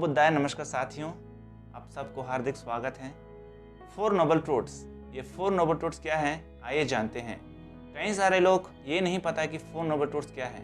बुद्धाय नमस्कार साथियों, आप सबको हार्दिक स्वागत है। 4 नोबल ट्रूथ्स। ये 4 नोबल ट्रूथ्स क्या हैं, आइए जानते हैं। कई सारे लोग ये नहीं पता कि 4 नोबल ट्रूथ्स क्या है,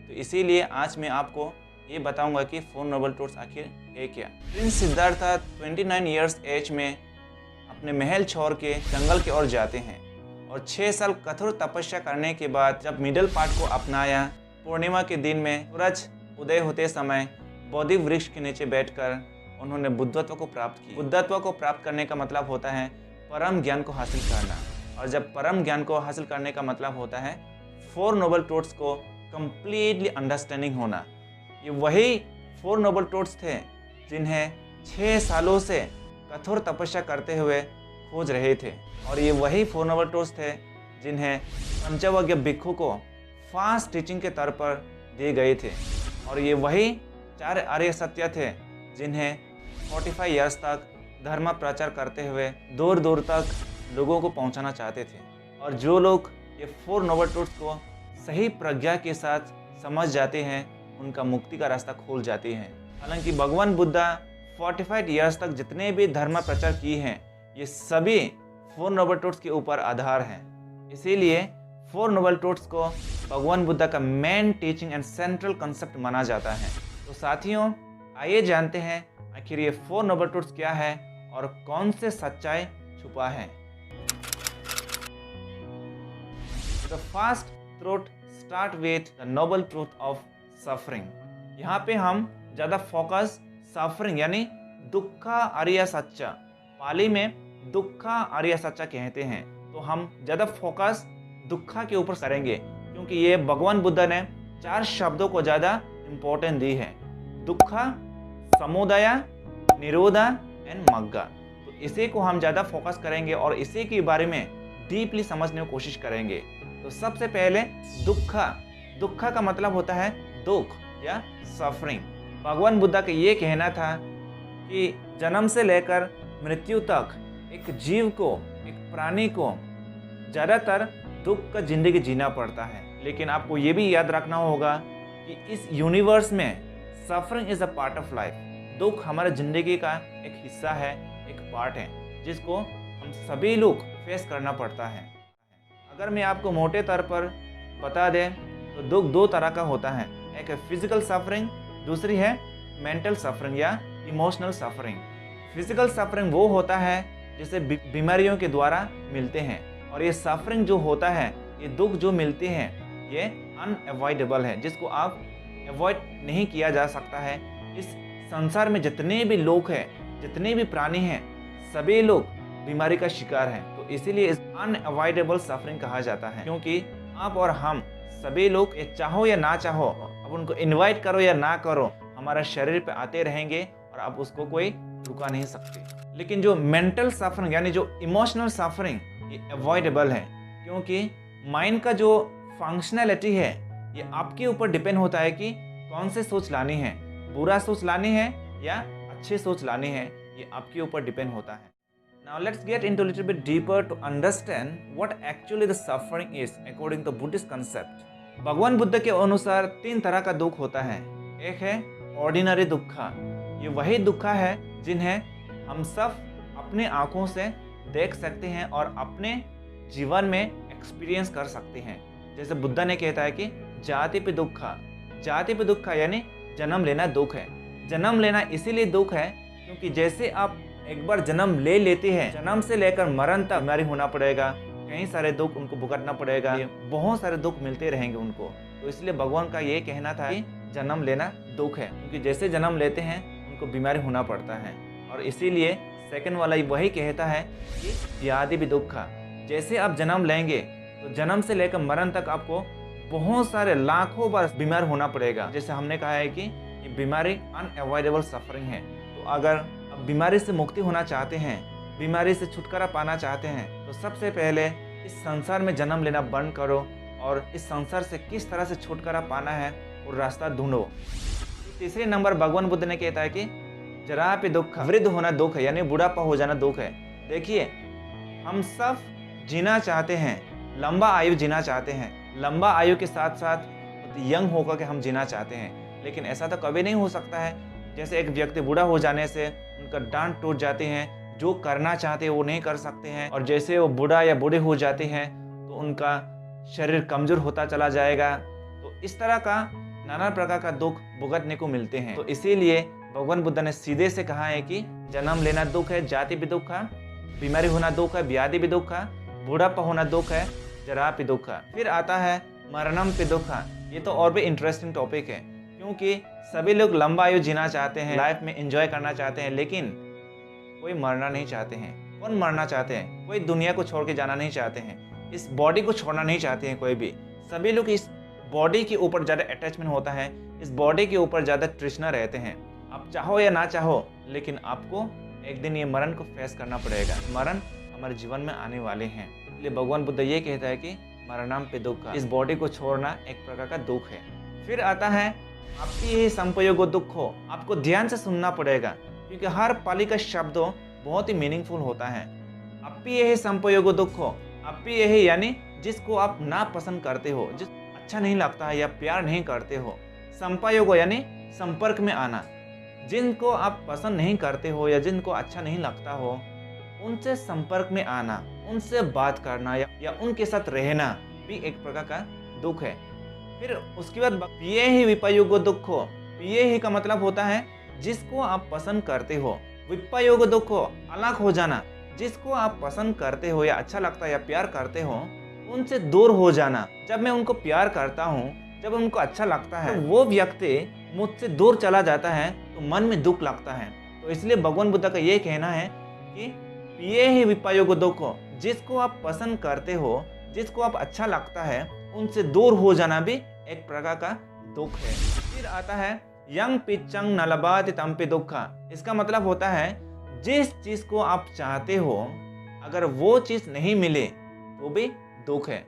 तो इसीलिए आज मैं आपको ये बताऊंगा कि 4 नोबल ट्रूथ्स आखिर है क्या। प्रिंस सिद्धार्थ 29 ईयर्स एज में अपने महल छोड़ के जंगल की ओर जाते हैं और 6 साल कठोर तपस्या करने के बाद जब मिडल पार्ट को अपनाया, पूर्णिमा के दिन में सूरज उदय होते समय बोधि वृक्ष के नीचे बैठकर उन्होंने बुद्धत्व को प्राप्त किया। बुद्धत्व को प्राप्त करने का मतलब होता है परम ज्ञान को हासिल करना, और जब परम ज्ञान को हासिल करने का मतलब होता है 4 नोबल ट्रूथ्स को कंप्लीटली अंडरस्टैंडिंग होना। ये वही 4 नोबल ट्रूथ्स थे जिन्हें 6 सालों से कठोर तपस्या करते हुए खोज रहे थे, और ये वही 4 नोबल ट्रूथ्स थे जिन्हें पंचवज्ञ भिक्षु को फास्ट टीचिंग के तौर पर दिए गए थे, और ये वही 4 आर्य सत्य थे जिन्हें 45 ईयर्स तक धर्म प्रचार करते हुए दूर दूर तक लोगों को पहुंचाना चाहते थे। और जो लोग ये 4 नोबल ट्रूथ्स को सही प्रज्ञा के साथ समझ जाते हैं, उनका मुक्ति का रास्ता खुल जाती है। हालांकि भगवान बुद्धा 45 ईयर्स तक जितने भी धर्म प्रचार किए हैं, ये सभी 4 नोबल ट्रूथ्स के ऊपर आधार हैं। इसीलिए 4 नोबल ट्रूथ्स को भगवान बुद्धा का main teaching and central concept माना जाता है। तो साथियों, आइए जानते हैं आखिर ये 4 नोबल ट्रूथ्स क्या है और कौन से सच्चाई छुपा है। The first truth start with the noble truth of suffering. यहाँ पे हम ज़्यादा फोकस सफरिंग यानी दुखा आर्य सच्चा, पाली में दुखा आर्य सच्चा कहते हैं, तो हम ज़्यादा फोकस दुखा के ऊपर करेंगे, क्योंकि ये भगवान बुद्ध ने 4 शब्दों को ज़्यादा इम्पोर्टेंस दी है: दुखा, समुदय, निरोधा एंड मग्गा। तो इसी को हम ज़्यादा फोकस करेंगे और इसी के बारे में डीपली समझने की कोशिश करेंगे। तो सबसे पहले दुखा का मतलब होता है दुख या सफरिंग। भगवान बुद्धा का ये कहना था कि जन्म से लेकर मृत्यु तक एक जीव को, एक प्राणी को ज़्यादातर दुख का जिंदगी जीना पड़ता है। लेकिन आपको ये भी याद रखना होगा कि इस यूनिवर्स में suffering is a part of life. दुख हमारे जिंदगी का एक हिस्सा है, एक पार्ट है, जिसको हम सभी लोग फेस करना पड़ता है। अगर मैं आपको मोटे तौर पर बता दें तो दुख 2 तरह का होता है, एक है फिजिकल सफरिंग, दूसरी है मेंटल सफरिंग या इमोशनल सफरिंग। फिजिकल सफरिंग वो होता है जिसे बीमारियों के द्वारा मिलते हैं, और ये सफरिंग जो होता है, ये दुख जो मिलते हैं, ये अनअवॉइडेबल है, जिसको आप अवॉइड नहीं किया जा सकता है। इस संसार में जितने भी लोग हैं, जितने भी प्राणी हैं, सभी लोग बीमारी का शिकार हैं। तो इसीलिए इस अनअवॉइडेबल सफरिंग कहा जाता है, क्योंकि आप और हम सभी लोग, ये चाहो या ना चाहो, अब उनको इनवाइट करो या ना करो, हमारा शरीर पे आते रहेंगे और आप उसको कोई रुका नहीं सकते। लेकिन जो मेंटल सफरिंग यानी जो इमोशनल सफरिंग, ये अवॉइडेबल है, क्योंकि माइंड का जो फंक्शनैलिटी है, ये आपके ऊपर डिपेंड होता है कि कौन से सोच लानी है, बुरा सोच लानी है या अच्छी सोच लानी है, ये आपके ऊपर डिपेंड होता है। Now let's get into a little bit deeper to understand what actually the suffering is according to Buddhist concept. भगवान बुद्ध के अनुसार 3 तरह का दुख होता है। एक है ऑर्डिनरी दुखा। ये वही दुखा है जिन्हें हम सब अपने आंखों से देख सकते हैं और अपने जीवन में एक्सपीरियंस कर सकते हैं। जैसे बुद्ध ने कहता है कि जाति पे दुखा यानी जन्म लेना दुख है। जन्म लेना इसीलिए दुख है क्योंकि जैसे आप एक बार जन्म ले लेते हैं, जन्म से लेकर मरण तक बीमारी होना पड़ेगा, कई सारे दुख उनको भुगतना पड़ेगा, बहुत सारे दुख मिलते रहेंगे उनको। तो इसलिए भगवान का ये कहना था कि जन्म लेना दुख है, क्योंकि जैसे जन्म लेते हैं उनको बीमारी होना पड़ता है। और इसीलिए सेकंड वाला वही कहता है कि व्याधि भी दुखा। जैसे आप जन्म लेंगे तो जन्म से लेकर मरण तक आपको बहुत सारे लाखों बार बीमार होना पड़ेगा। जैसे हमने कहा है कि ये बीमारी अनअवॉइडेबल सफरिंग है। तो अगर आप बीमारी से मुक्ति होना चाहते हैं, बीमारी से छुटकारा पाना चाहते हैं, तो सबसे पहले इस संसार में जन्म लेना बंद करो और इस संसार से किस तरह से छुटकारा पाना है वो रास्ता ढूंढो। तीसरे नंबर भगवान बुद्ध ने कहता है कि जरा पे दुख, वृद्ध होना दुख है, यानी बुढ़ापा हो जाना दुख है। देखिए, हम सब जीना चाहते हैं, लंबा आयु जीना चाहते हैं, लंबा आयु के साथ साथ यंग होकर के हम जीना चाहते हैं, लेकिन ऐसा तो कभी नहीं हो सकता है। जैसे एक व्यक्ति बूढ़ा हो जाने से उनका दांत टूट जाते हैं, जो करना चाहते हैं वो नहीं कर सकते हैं, और जैसे वो बूढ़ा या बूढ़े हो जाते हैं तो उनका शरीर कमजोर होता चला जाएगा। तो इस तरह का नाना प्रकार का दुख भुगतने को मिलते हैं। तो इसीलिए भगवान बुद्ध ने सीधे से कहा है कि जन्म लेना दुख है, जाति भी दुख है, बीमारी होना दुख है, व्याधि भी दुख है, बूढ़ापा होना दुख है, जरा भी दुख है। फिर आता है मरणम पे दुख है। ये तो और भी इंटरेस्टिंग टॉपिक है, क्योंकि सभी लोग लंबा आयु जीना चाहते हैं, लाइफ में एंजॉय करना चाहते हैं, लेकिन कोई मरना नहीं चाहते हैं। कौन मरना चाहते हैं? कोई दुनिया को छोड़ के जाना नहीं चाहते हैं, इस बॉडी को छोड़ना नहीं चाहते हैं कोई भी। सभी लोग इस बॉडी के ऊपर ज़्यादा अटैचमेंट होता है, इस बॉडी के ऊपर ज़्यादा तृष्णा रहते हैं। आप चाहो या ना चाहो, लेकिन आपको एक दिन ये मरण को फेस करना पड़ेगा। मरण हमारे जीवन में आने वाले हैं, इसलिए भगवान बुद्ध ये कहता है कि मरणम पे दुख का, इस बॉडी को छोड़ना एक प्रकार का दुख है। फिर आता है आपकी यही संपयोग दुख हो। आपको ध्यान से सुनना पड़ेगा, क्योंकि हर पाली का शब्द बहुत ही मीनिंगफुल होता है। आपकी यही संपयोग दुख हो। आपकी यही यानी जिसको आप ना पसंद करते हो, जिस अच्छा नहीं लगता है या प्यार नहीं करते हो। संपयोग यानी संपर्क में आना। जिनको आप पसंद नहीं करते हो या जिनको अच्छा नहीं लगता हो, उनसे संपर्क में आना, उनसे बात करना या उनके साथ रहना भी एक प्रकार का दुख है। फिर उसके बाद पिए ही विपयोग दुख हो। पिए ही का मतलब होता है जिसको आप पसंद करते हो। विपयोग दुख हो, अलग हो जाना। जिसको आप पसंद करते हो या अच्छा लगता है या प्यार करते हो, उनसे दूर हो जाना। जब मैं उनको प्यार करता हूँ, जब उनको अच्छा लगता है, तो वो व्यक्ति मुझसे दूर चला जाता है तो मन में दुख लगता है। तो इसलिए भगवान बुद्ध का ये कहना है कि पिए ही विपयोग दुख हो। जिसको आप पसंद करते हो, जिसको आप अच्छा लगता है, उनसे दूर हो जाना भी एक प्रकार का दुख है। फिर आता है यंग पिचंग नलबाति तंपि दुखा। इसका मतलब होता है जिस चीज को आप चाहते हो, अगर वो चीज नहीं मिले तो भी दुख है।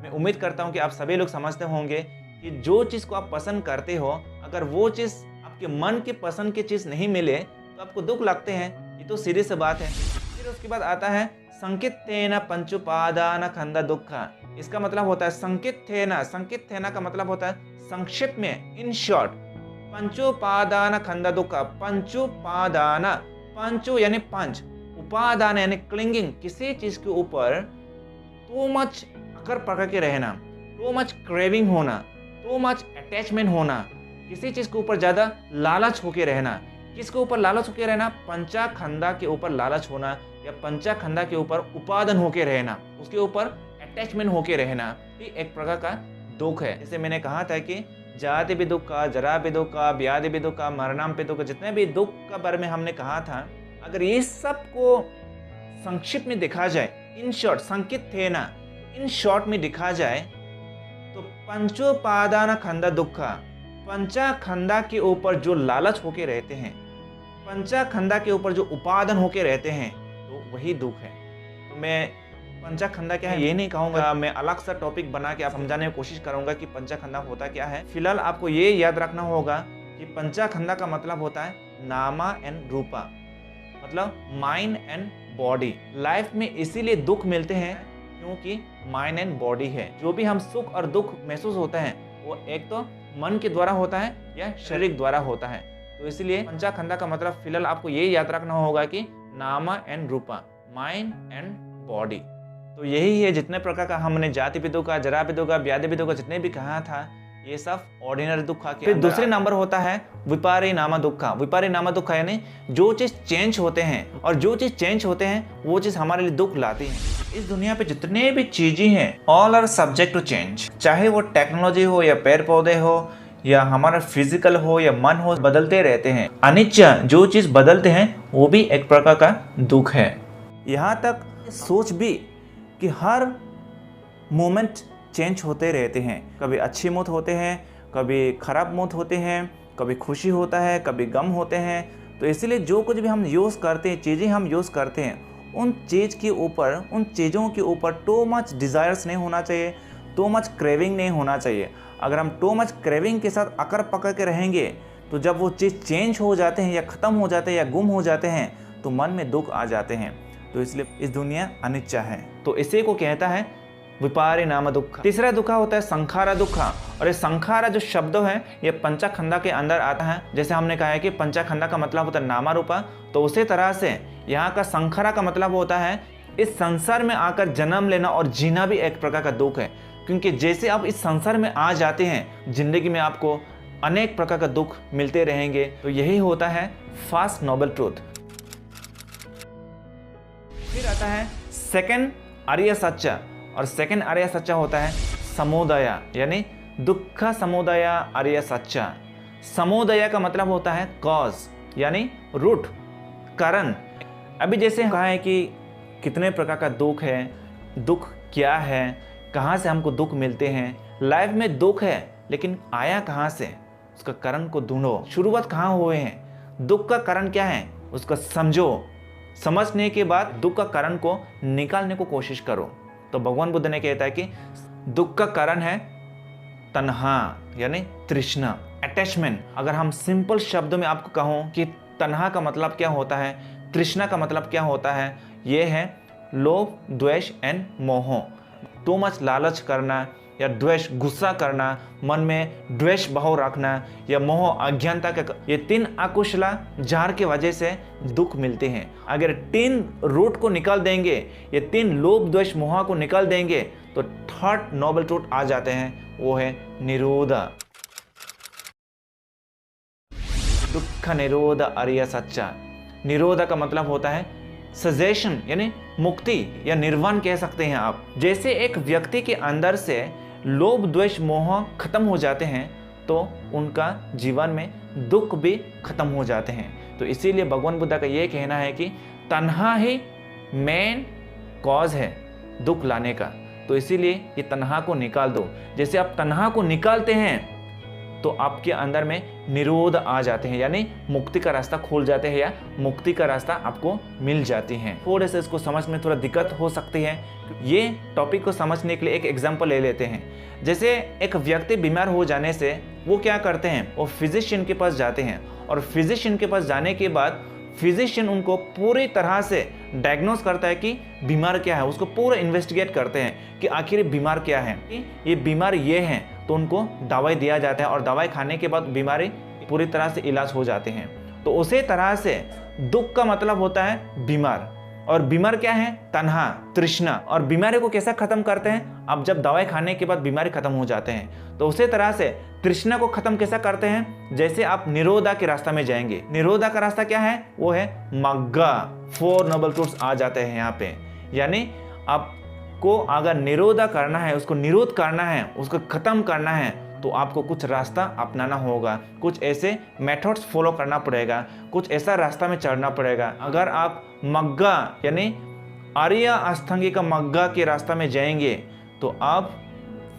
मैं उम्मीद करता हूँ कि आप सभी लोग समझते होंगे कि जो चीज को आप पसंद करते हो, अगर वो चीज आपके मन के पसंद की चीज नहीं मिले तो आपको दुख लगते हैं। ये तो सीधी सी बात है। फिर उसके बाद आता है संकित्तेन पंचुपादान खंदा दुखा। इसका मतलब होता है संकित्तेन। संकित्तेन का मतलब होता है संक्षिप्त में, इन शॉर्ट, पंचोपादान खंदा दुखा। पंचोपादान, पंचो यानी पंच, उपादान यानी क्लिंगिंग, किसी चीज के ऊपर टू मच अकर पकड़ के रहना, टू मच क्रेविंग होना, टू मच अटैचमेंट होना, किसी चीज के ऊपर ज्यादा लालच होके रहना। किसके ऊपर लालच होके रहना? पंचाखंदा के ऊपर लालच होना या पंचाखंदा के ऊपर उपादान होके रहना, उसके ऊपर अटैचमेंट होके रहना भी एक प्रकार का दुख है। जैसे मैंने कहा था कि जाति भी दुख का, जरा भी दुख का, व्याधि भी दुख का, मरणाम पे दुख का, जितने भी दुख का बारे में हमने कहा था, अगर ये सब को संक्षिप्त में देखा जाए, इन शॉर्ट, संकित थे ना, इन शॉर्ट में दिखा जाए तो पंचोपादान खंदा दुखा, पंचाखंदा के ऊपर जो लालच होके रहते हैं, पंचाखंदा के ऊपर जो उपादान होके रहते हैं, तो वही दुख है। तो मैं पंचाखंदा क्या है ये नहीं कहूँगा, मैं अलग सा टॉपिक बना के आप समझाने की कोशिश करूँगा कि पंचाखंदा होता क्या है। फिलहाल आपको ये याद रखना होगा कि पंचाखंदा का मतलब होता है नामा एंड रूपा, मतलब माइंड एंड बॉडी। लाइफ में इसीलिए दुख मिलते हैं क्योंकि माइंड एंड बॉडी है। जो भी हम सुख और दुख महसूस होता है वो एक तो मन के द्वारा होता है या शरीर द्वारा होता है। तो इसलिए पंचाखंदा का मतलब फिलहाल आपको ये याद रखना होगा कि नामा and Rupa, mind and body. तो यही है, जितने प्रकार का हमने जाति भी दुख का, जरा भी दुख का, व्याधि भी दुख का, जितने भी कहा था, ये सब ऑर्डिनरी दुख के। फिर दूसरे नंबर होता है विपारी नामा दुखा। विपारी नामा दुखा यानी जो चीज चेंज होते हैं, और जो चीज चेंज होते हैं वो चीज हमारे लिए दुख लाती है। इस दुनिया पे जितने भी चीजें हैं, all are subject to change. चाहे वो टेक्नोलॉजी हो या पेड़ पौधे हो या हमारा फिजिकल हो या मन हो, बदलते रहते हैं। अनित्य, जो चीज बदलते हैं वो भी एक प्रकार का दुख है। यहाँ तक सोच भी कि हर मोमेंट चेंज होते रहते हैं। कभी अच्छी मूड होते हैं, कभी खराब मूड होते हैं, कभी खुशी होता है, कभी गम होते हैं। तो इसीलिए जो कुछ भी हम यूज़ करते हैं, चीज़ें हम यूज़ करते हैं, उन चीज़ के ऊपर, उन चीज़ों के ऊपर टू मच डिज़ायर्स नहीं होना चाहिए, टू मच क्रेविंग नहीं होना चाहिए। अगर हम टू मच क्रेविंग के साथ अकर पकड़ के रहेंगे तो जब वो चीज़ चेंज हो जाते हैं या ख़त्म हो जाते हैं या गुम हो जाते हैं तो मन में दुख आ जाते हैं। तो इसलिए इस दुनिया अनित्य है। तो इसी को कहता है विपारी नाम दुख। तीसरा दुख होता है संखारा दुख, और ये संखारा जो शब्द है ये पंचखंडा के अंदर आता है। जैसे हमने कहा है कि पंचखंडा का मतलब होता है नामा रूपा, तो उसी तरह से यहाँ का संखारा का मतलब होता है इस संसार में आकर जन्म लेना और जीना भी एक प्रकार का दुख है। क्योंकि जैसे आप इस संसार में आ जाते हैं, जिंदगी में आपको अनेक प्रकार का दुख मिलते रहेंगे। तो यही होता है फर्स्ट नोबल ट्रूथ। फिर आता है सेकंड आर्य सत्य, और सेकंड आर्य सत्य होता है समुदय, यानी दुख समुदय आर्य सत्य। समुदय का मतलब होता है कॉज, यानी रूट, कारण। अभी जैसे कहा है कि कितने प्रकार का दुख है, दुख क्या है, कहाँ से हमको दुख मिलते हैं। लाइफ में दुख है लेकिन आया कहाँ से, उसका कारण को ढूंढो। शुरुआत कहाँ हुए हैं, दुख का कारण क्या है उसका समझो। समझने के बाद दुख का कारण को निकालने को कोशिश करो। तो भगवान बुद्ध ने कहता है कि दुख का कारण है तन्हा, यानी तृष्णा, अटैचमेंट। अगर हम सिंपल शब्दों में आपको कहूँ कि तन्हा का मतलब क्या होता है, तृष्णा का मतलब क्या होता है, ये है लोभ, द्वेष एंड मोह। टू मच लालच करना या द्वेष, गुस्सा करना, मन में द्वेष भाव रखना, या मोह, अज्ञानता का, ये तीन अकुशला जार की वजह से दुख मिलते हैं। अगर तीन रूट को निकाल देंगे, ये तीन लोभ, द्वेष, मोह को निकाल देंगे, तो थर्ड नोबल ट्रूथ आ जाते हैं, वो है निरोध। दुख निरोध आर्य सत्य। निरोध का मतलब होता है सजेशन, यानी मुक्ति या निर्वाण कह सकते हैं आप। जैसे एक व्यक्ति के अंदर से लोभ, द्वेष, मोह खत्म हो जाते हैं तो उनका जीवन में दुख भी खत्म हो जाते हैं। तो इसीलिए भगवान बुद्ध का ये कहना है कि तन्हा ही मेन कॉज है दुख लाने का। तो इसीलिए ये तन्हा को निकाल दो। जैसे आप तन्हा को निकालते हैं तो आपके अंदर में निरोध आ जाते हैं, यानी मुक्ति का रास्ता खोल जाते हैं, या मुक्ति का रास्ता आपको मिल जाती है। थोड़े से इसको समझ में थोड़ा दिक्कत हो सकती है। ये टॉपिक को समझने के लिए एक एग्जांपल ले लेते हैं। जैसे एक व्यक्ति बीमार हो जाने से वो क्या करते हैं, वो फिजिशियन के पास जाते हैं, और फिजिशियन के पास जाने के बाद फिजिशियन उनको पूरी तरह से डायग्नोस करता है कि बीमार क्या है। उसको पूरा इन्वेस्टिगेट करते हैं कि आखिर बीमार क्या है, ये बीमार ये हैं, तो उनको दवाई दिया जाता है, और दवाई खाने के बाद बीमारी पूरी तरह से इलाज हो जाते हैं। तो उसी तरह से दुख का मतलब होता है बीमार, और बीमार क्या है, तन्हा, तृष्णा। और बीमारी को कैसा खत्म करते हैं, अब जब दवाई खाने के बाद बीमारी खत्म हो जाते हैं। तो उसी तरह से तृष्णा को खत्म कैसा करते हैं, जैसे आप निरोधा के रास्ता में जाएंगे। निरोधा का रास्ता क्या है, वो है मग्गा। 4 नोबल ट्रूथ्स आ जाते हैं यहाँ पे। यानी आपको अगर निरोधा करना है, उसको निरोध करना है, उसको खत्म करना है, तो आपको कुछ रास्ता अपनाना होगा, कुछ ऐसे मेथड्स फॉलो करना पड़ेगा, कुछ ऐसा रास्ता में चढ़ना पड़ेगा। अगर आप मग्गा यानी आर्य अष्टांगिक मग्गा के रास्ता में जाएंगे तो आप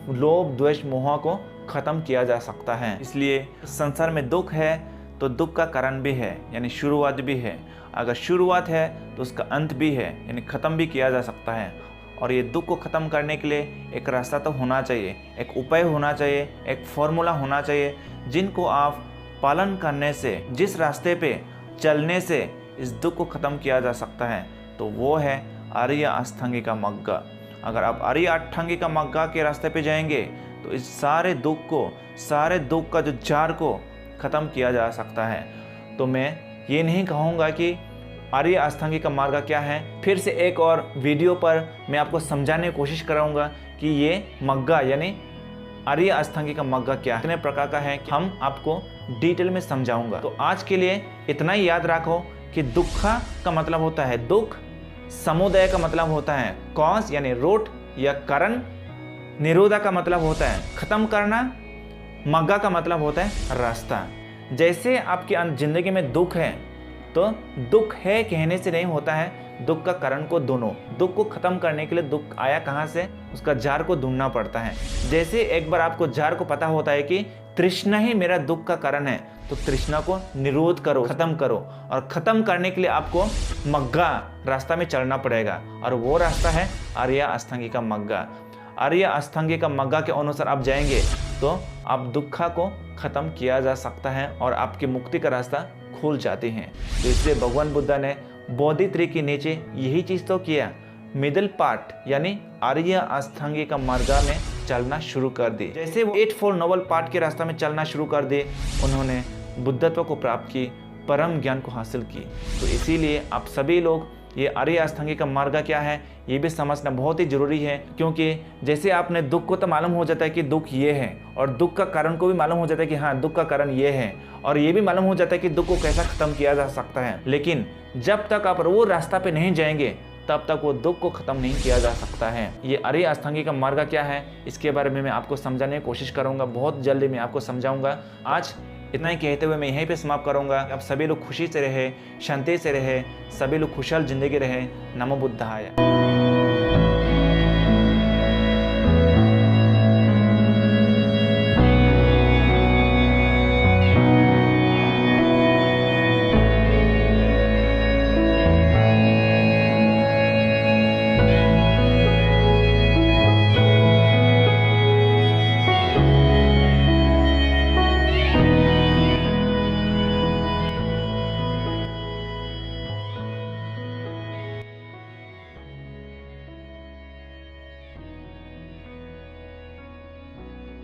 लोभ, द्वेष, मोह को खत्म किया जा सकता है। इसलिए संसार में दुख है तो दुख का कारण भी है, यानी शुरुआत भी है। अगर शुरुआत है तो उसका अंत भी है, यानी खत्म भी किया जा सकता है। और ये दुख को ख़त्म करने के लिए एक रास्ता तो होना चाहिए, एक उपाय होना चाहिए, एक फॉर्मूला होना चाहिए, जिनको आप पालन करने से, जिस रास्ते पे चलने से इस दुख को ख़त्म किया जा सकता है, तो वो है आर्य अष्टांगिक मग्गा। अगर आप आर्य अष्टांगिक मग्गा के रास्ते पे जाएंगे तो इस सारे दुख का जो जार को ख़त्म किया जा सकता है। तो मैं ये नहीं कहूँगा कि आर्य अष्टांगिक मार्ग क्या है। फिर से एक और वीडियो पर मैं आपको समझाने की कोशिश कराऊंगा कि ये मग्गा यानी आर्य अष्टांगिक मग्गा क्या है, कितने प्रकार का है, हम आपको डिटेल में समझाऊंगा। तो आज के लिए इतना ही याद रखो कि दुख का मतलब होता है दुख, समुदय का मतलब होता है कॉज यानी रूट या कारण, निरोधा का मतलब होता है खत्म करना, मग्गा का मतलब होता है रास्ता। जैसे आपकी जिंदगी में दुख है तो दुख है कहने से नहीं होता है, दुख का कारण को ढूंढो। दुख को खत्म करने के लिए दुख आया कहाँ से, उसका जार को ढूंढना पड़ता है। जैसे एक बार आपको जार को पता होता है कि तृष्णा ही मेरा दुख का कारण है, तो तृष्णा को निरोध करो, खत्म करो। और खत्म करने के लिए आपको मग्गा रास्ता में चलना पड़ेगा, और वो रास्ता है आर्य अष्टांगिक मग्गा। आर्य अष्टांगिक मग्गा के अनुसार आप जाएंगे तो आप दुख को खत्म किया जा सकता है और आपकी मुक्ति का रास्ता खुल जाती हैं। तो इसलिए भगवान बुद्ध ने बोधि ट्री के नीचे यही चीज़ तो किया, मिडिल पार्ट यानी आर्य अष्टांगिक मार्ग में चलना शुरू कर दी। जैसे वो 8 नोबल पार्ट के रास्ता में चलना शुरू कर दिए, उन्होंने बुद्धत्व को प्राप्त की, परम ज्ञान को हासिल की। तो इसीलिए आप सभी लोग ये आर्य अष्टांगिक मार्ग क्या है ये भी समझना बहुत ही जरूरी है, क्योंकि जैसे आपने दुख को तो मालूम हो जाता है कि दुख ये है, और दुख का कारण को भी मालूम हो जाता है कि हाँ दुख का कारण ये है, और ये भी मालूम हो जाता है कि दुख को कैसा खत्म किया जा सकता है। लेकिन जब तक आप वो रास्ता पे नहीं जाएंगे तब तक वो दुख को खत्म नहीं किया जा सकता है। ये आर्य अष्टांगिक मार्ग क्या है इसके बारे में मैं आपको समझाने की कोशिश करूंगा, बहुत जल्दी मैं आपको समझाऊंगा। आज इतना ही कहते हुए मैं यहीं पे समाप्त करूंगा। आप सभी लोग खुशी से रहे, शांति से रहे, सभी लोग खुशहाल जिंदगी रहे। नमो बुद्धाय।